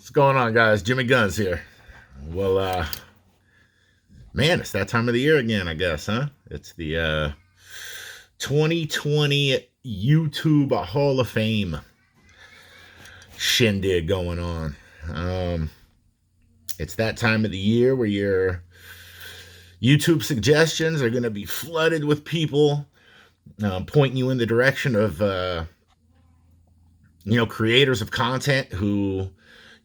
What's going on, guys? Jimmy Guns here. Well, man, it's that time of the year again, I guess, huh? It's the 2020 YouTube Hall of Fame shindig going on. It's that time of the year where your YouTube suggestions are going to be flooded with people pointing you in the direction of, creators of content who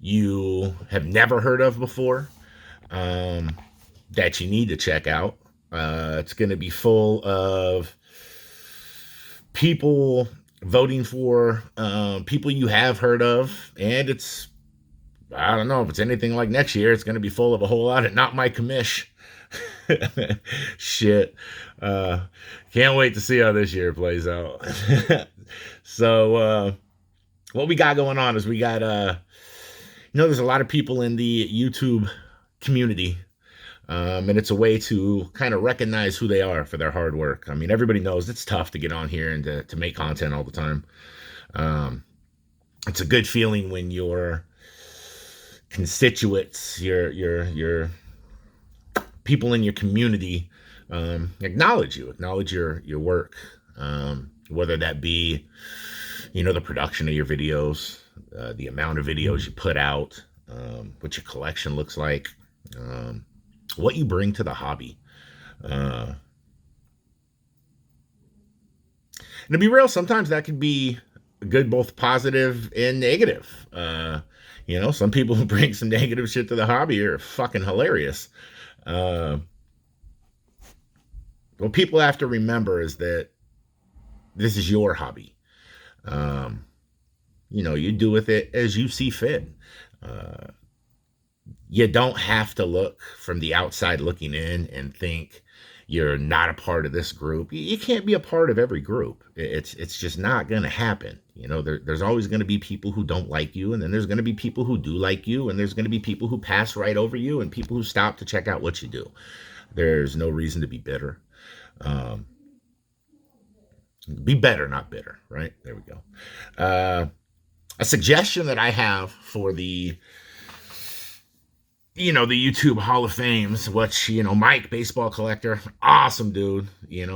you have never heard of before, that you need to check out. It's going to be full of people voting for people you have heard of, and I don't know if it's anything like next year, it's going to be full of a whole lot of not my commish shit. Can't wait to see how this year plays out. So what we got going on is we got there's a lot of people in the YouTube community, and it's a way to kind of recognize who they are for their hard work. I mean, everybody knows it's tough to get on here and to make content all the time. It's a good feeling when your constituents, your people in your community, acknowledge your work, whether that be, the production of your videos, the amount of videos you put out, what your collection looks like, what you bring to the hobby. And to be real, sometimes that can be good, both positive and negative. Some people who bring some negative shit to the hobby are fucking hilarious. What people have to remember is that this is your hobby. You do with it as you see fit. You don't have to look from the outside looking in and think you're not a part of this group. You can't be a part of every group. It's just not going to happen. There's always going to be people who don't like you, and then there's going to be people who do like you, and there's going to be people who pass right over you, and people who stop to check out what you do. There's no reason to be bitter. Be better, not bitter, right? There we go. A suggestion that I have for the YouTube Hall of Fames, which, Mike, baseball collector, awesome dude,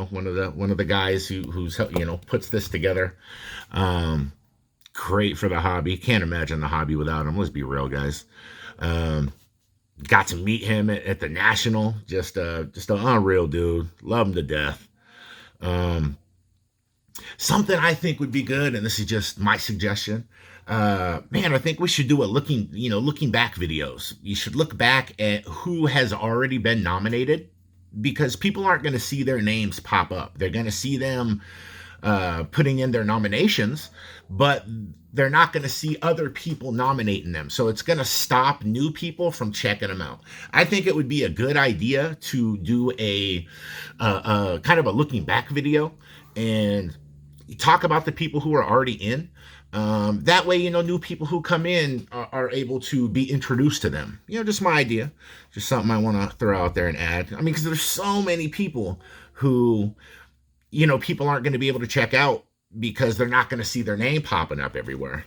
one of the guys who's puts this together. Great for the hobby. Can't imagine the hobby without him. Let's be real, guys. Got to meet him at the National. Just an unreal dude. Love him to death. Something I think would be good, and this is just my suggestion. I think we should do a looking back videos. You should look back at who has already been nominated, because people aren't going to see their names pop up. They're going to see them putting in their nominations, but they're not going to see other people nominating them. So it's going to stop new people from checking them out. I think it would be a good idea to do a kind of a looking back video and talk about the people who are already in. That way, new people who come in are able to be introduced to them. Just my idea, just something I want to throw out there and add. I mean, because there's so many people who, people aren't going to be able to check out because they're not going to see their name popping up everywhere.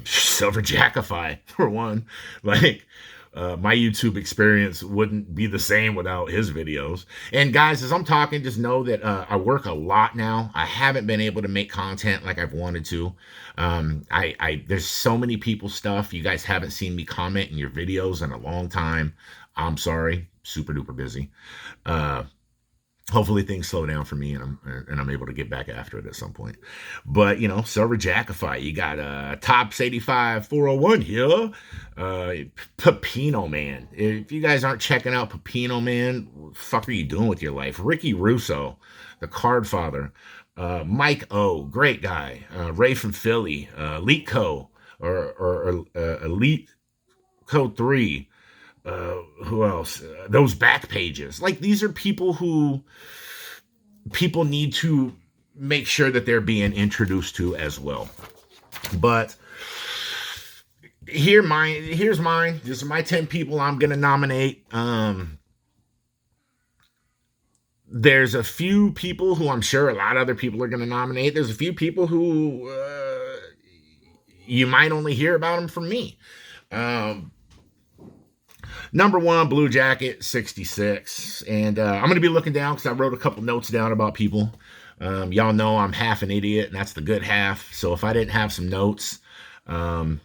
Silver Jackify, for one. My YouTube experience wouldn't be the same without his videos. And guys, as I'm talking, just know that I work a lot now. I haven't been able to make content like I've wanted to. There's so many people's stuff. You guys haven't seen me comment in your videos in a long time. I'm sorry. Super duper busy. Hopefully things slow down for me and I'm able to get back after it at some point. But, Silver Jackify, you got Tops 85 401 here. Pepino Man. If you guys aren't checking out Pepino Man, what the fuck are you doing with your life? Ricky Russo, the Card Father. Mike O, great guy. Ray from Philly. Elite Co. or Elite Co 3. Who else? Those back pages. These are people who people need to make sure that they're being introduced to as well. But here's mine. These are my 10 people I'm going to nominate. There's a few people who I'm sure a lot of other people are going to nominate. There's a few people who you might only hear about them from me. Um, Number one, Bluejacket 66. And I'm going to be looking down because I wrote a couple notes down about people. Y'all know I'm half an idiot, and that's the good half. So if I didn't have some notes, um,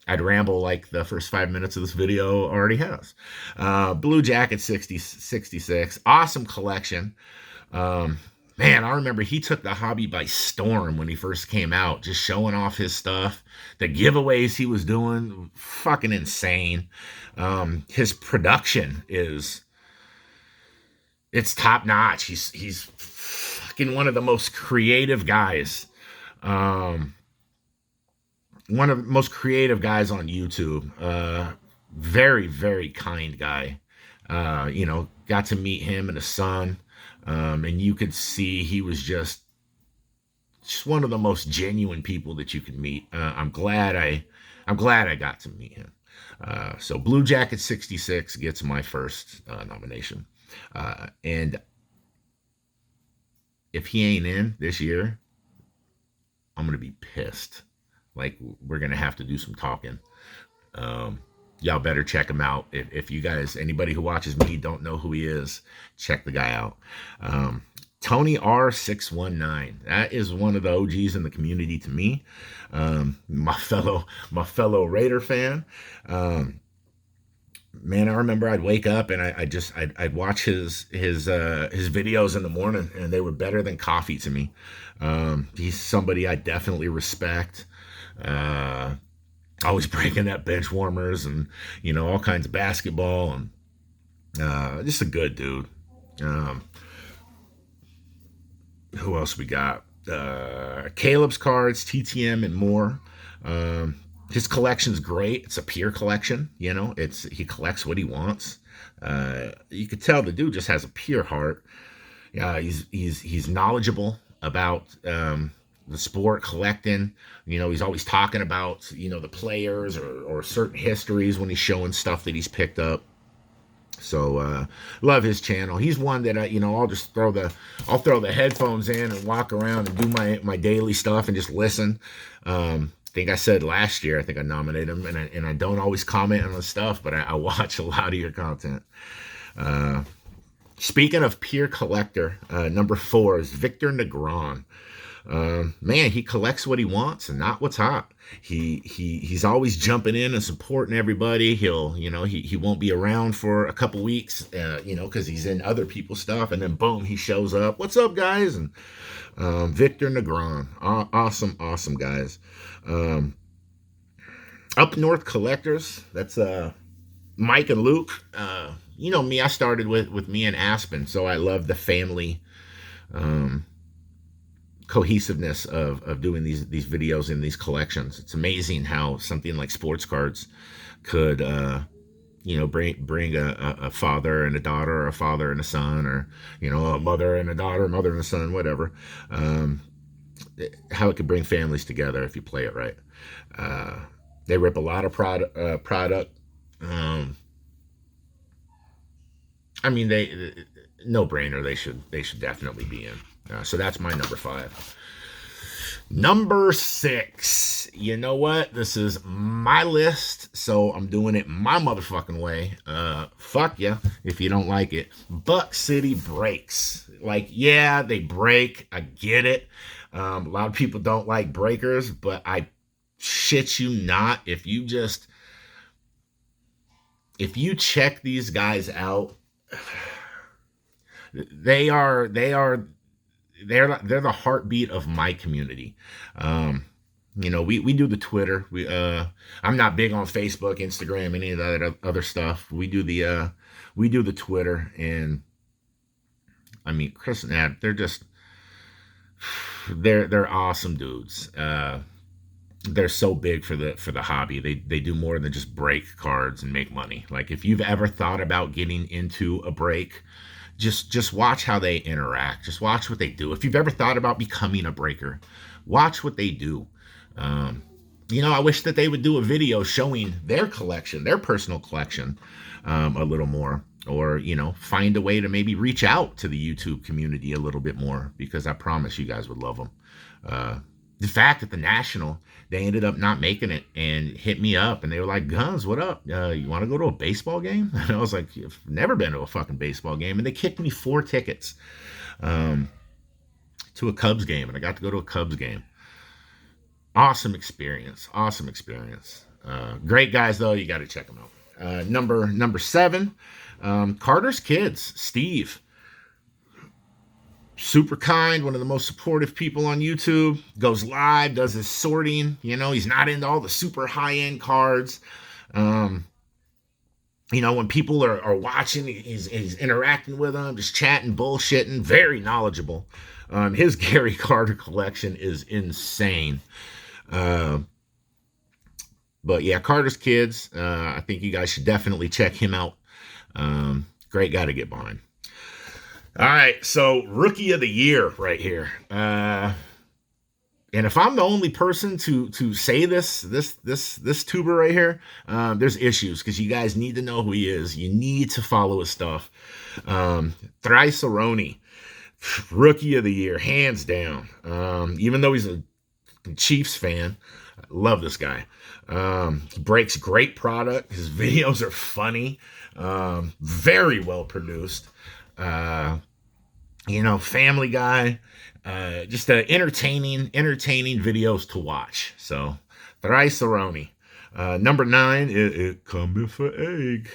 I'd ramble like the first 5 minutes of this video already has. Bluejacket 66. Awesome collection. Um, Man, I remember he took the hobby by storm when he first came out, just showing off his stuff. The giveaways he was doing, fucking insane. His production it's top notch. He's fucking one of the most creative guys. Um, One of the most creative guys on YouTube. Very, very kind guy. Got to meet him and his son. And you could see he was just one of the most genuine people that you could meet. I'm glad I got to meet him. So Bluejacket 66 gets my first nomination. And if he ain't in this year, I'm gonna be pissed. Like, we're gonna have to do some talking. Y'all better check him out. If you guys, anybody who watches me, don't know who he is, check the guy out. Tony R619. That is one of the OGs in the community to me. My fellow Raider fan. Man, I remember I'd wake up and I'd watch his videos in the morning, and they were better than coffee to me. He's somebody I definitely respect. Always breaking that bench warmers and all kinds of basketball, and just a good dude. Who else we got? Caleb's cards, TTM, and more. His collection's great. It's a pure collection. He collects what he wants. You could tell the dude just has a pure heart. He's knowledgeable about the sport, collecting. He's always talking about the players or certain histories when he's showing stuff that he's picked up. So love his channel. He's one that I'll just throw the headphones in and walk around and do my daily stuff and just listen. I think I said last year, I think I nominated him, and I don't always comment on the stuff, but I watch a lot of your content. Speaking of peer collector, number 4 is Victor Negron. Man, he collects what he wants and not what's hot. He's always jumping in and supporting everybody. He won't be around for a couple weeks, because he's in other people's stuff, and then boom, he shows up. What's up, guys? And Victor Negron, awesome guys. Up North Collectors, that's Mike and Luke. Me, I started with me and Aspen, so I love the family cohesiveness of doing these videos in these collections. It's amazing how something like sports cards could bring a father and a daughter, or a father and a son, or a mother and a daughter, mother and a son, whatever. How it could bring families together if you play it right. They rip a lot of product. They no brainer. They should definitely be in. So that's my number 5. Number 6. You know what? This is my list, so I'm doing it my motherfucking way. Fuck yeah, if you don't like it. Buck City breaks. Like, yeah, they break. I get it. A lot of people don't like breakers, but I shit you not. If you check these guys out, they're the heartbeat of my community. We do the Twitter. I'm not big on Facebook, Instagram, any of that other stuff. We do the Twitter, and Chris and Ad, they're awesome dudes. They're so big for the hobby. They do more than just break cards and make money. Like, if you've ever thought about getting into a break, just watch how they interact. Just watch what they do. If you've ever thought about becoming a breaker, watch what they do. I wish that they would do a video showing their collection, their personal collection, a little more, or find a way to maybe reach out to the YouTube community a little bit more, because I promise you guys would love them. the fact at the National, they ended up not making it and hit me up and they were like, Guns, what up? You want to go to a baseball game? And I was like, I've never been to a fucking baseball game. And they kicked me 4 tickets to a Cubs game. And I got to go to a Cubs game. Awesome experience. Awesome experience. Great guys, though. You got to check them out. Number 7, Carter's Kids, Steve. Super kind, one of the most supportive people on YouTube. Goes live, does his sorting. You know, he's not into all the super high-end cards. You know, when people are watching, he's interacting with them, just chatting, bullshitting. Very knowledgeable. His Gary Carter collection is insane. But yeah, Carter's Kids. I think you guys should definitely check him out. Great guy to get behind. All right, so Rookie of the Year right here. And if I'm the only person to say this tuber right here, there's issues because you guys need to know who he is. You need to follow his stuff. Thricearoni, Rookie of the Year, hands down. Even though he's a Chiefs fan, I love this guy. He breaks great product. His videos are funny, very well produced. You know, Family Guy, just entertaining videos to watch. So, Thricearoni. Number 9, it coming for egg.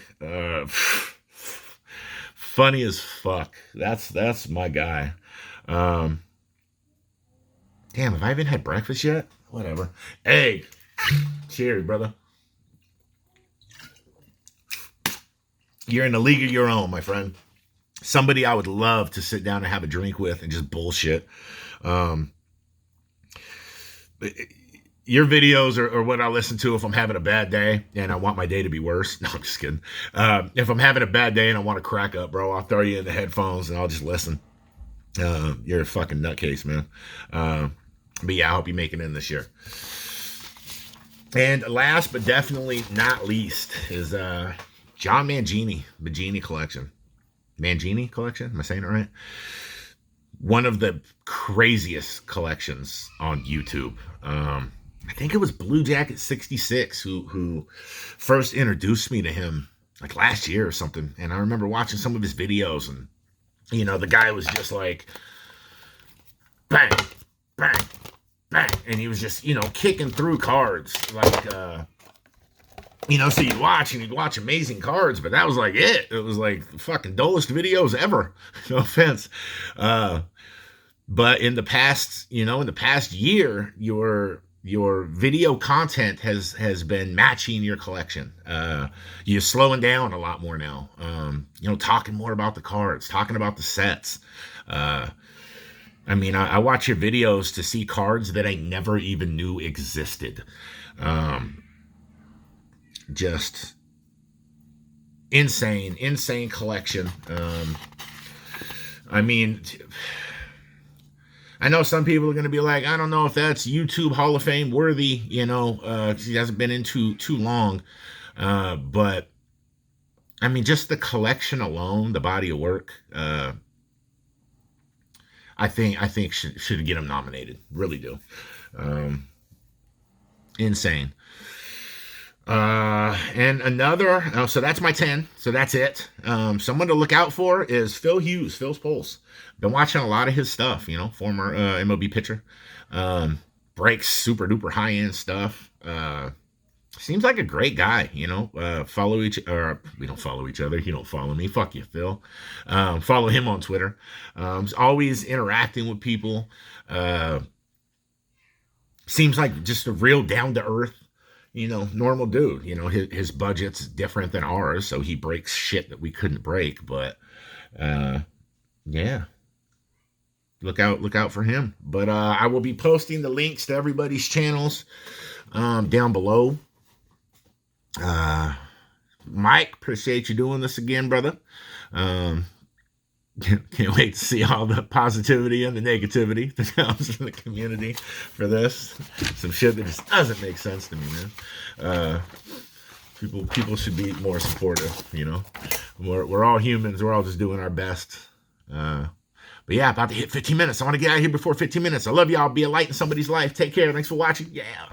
Funny as fuck. That's my guy. Damn, have I even had breakfast yet? Whatever. Egg. Cheers, brother. You're in a league of your own, my friend. Somebody I would love to sit down and have a drink with and just bullshit. Your videos are what I listen to if I'm having a bad day and I want my day to be worse. No, I'm just kidding. If I'm having a bad day and I want to crack up, bro, I'll throw you in the headphones and I'll just listen. You're a fucking nutcase, man. But yeah, I hope you make it in this year. And last but definitely not least is John Mangini Collection. Mangini Collection? Am I saying it right? One of the craziest collections on YouTube. I think it was Bluejacket 66 who first introduced me to him like last year or something. And I remember watching some of his videos and, you know, the guy was just like, bang, bang, bang. And he was just, you know, kicking through cards like, you know, so you'd watch amazing cards, but that was like it. It was like the fucking dullest videos ever. No offense. But in the past year, your video content has been matching your collection. You're slowing down a lot more now. You know, talking more about the cards, talking about the sets. I mean, I watch your videos to see cards that I never even knew existed. Just insane collection. I mean, I know some people are going to be like, I don't know if that's YouTube Hall of Fame worthy, you know, because he hasn't been in too long. But I mean, just the collection alone, the body of work, I think should get him nominated. Really do. Insane. And another, so that's my 10. So that's it. Someone to look out for is Phil Hughes, Phil's Pulse. Been watching a lot of his stuff, you know, former MLB pitcher. Breaks super duper high end stuff. Seems like a great guy, you know. We don't follow each other. You don't follow me. Fuck you, Phil. Follow him on Twitter. He's always interacting with people. Seems like just a real down to earth, you know, normal dude. You know, his budget's different than ours, so he breaks shit that we couldn't break. But yeah, look out for him. But I will be posting the links to everybody's channels down below. Mike, appreciate you doing this again, brother. Can't wait to see all the positivity and the negativity that comes in the community for this. Some shit that just doesn't make sense to me, man. People should be more supportive, you know. We're all humans. We're all just doing our best. But yeah, about to hit 15 minutes. I want to get out of here before 15 minutes. I love y'all. Be a light in somebody's life. Take care. Thanks for watching. Yeah.